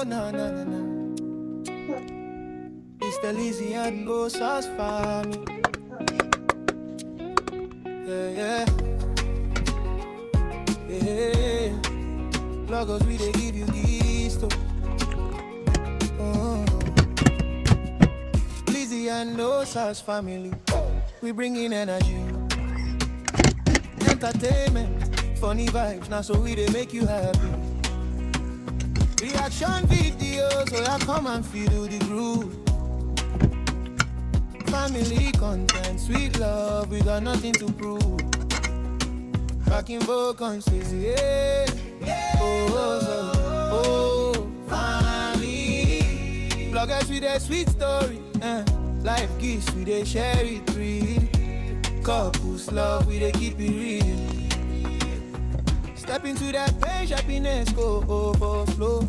Oh, na na na na. It's the Lizzie and Go Sauce family. Yeah, yeah. Yeah. Logos, we they give you this too. Oh. Lizzie and Go Sauce family. We bring in energy, entertainment, funny vibes. Now so we they make you happy. Reaction videos, so I come and feel the groove. Family content, sweet love, we got nothing to prove. Back in vacancies, yeah. Oh, family. Bloggers with their sweet story, life gifts, we they share it real. Couples love, we they keep it real. Step into that page, happiness go overflow.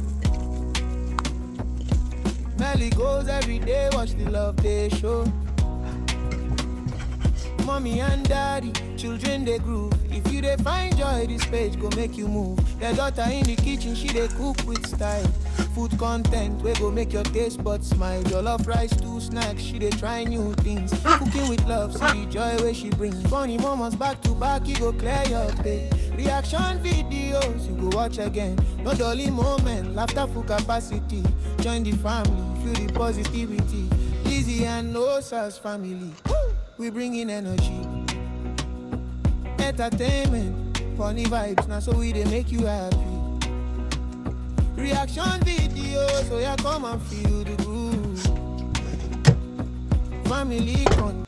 Melly goes every day, watch the love they show. Mommy and daddy, children they groove. If you they find joy, this page go make you move. Their daughter in the kitchen, she they cook with style. Food content, we go make your taste buds smile. Your love rice, 2 snacks, she they try new things. Cooking with love, see the joy where she brings. Funny moments back to back, you go clear your pay. Reaction videos, you go watch again. No dolly moment, laughter full capacity. Join the family, feel the positivity. Lizzie and No Sauce family. We bring in energy, entertainment, funny vibes. Now so we they make you happy. Reaction videos, so yeah, come and feel the groove. Family con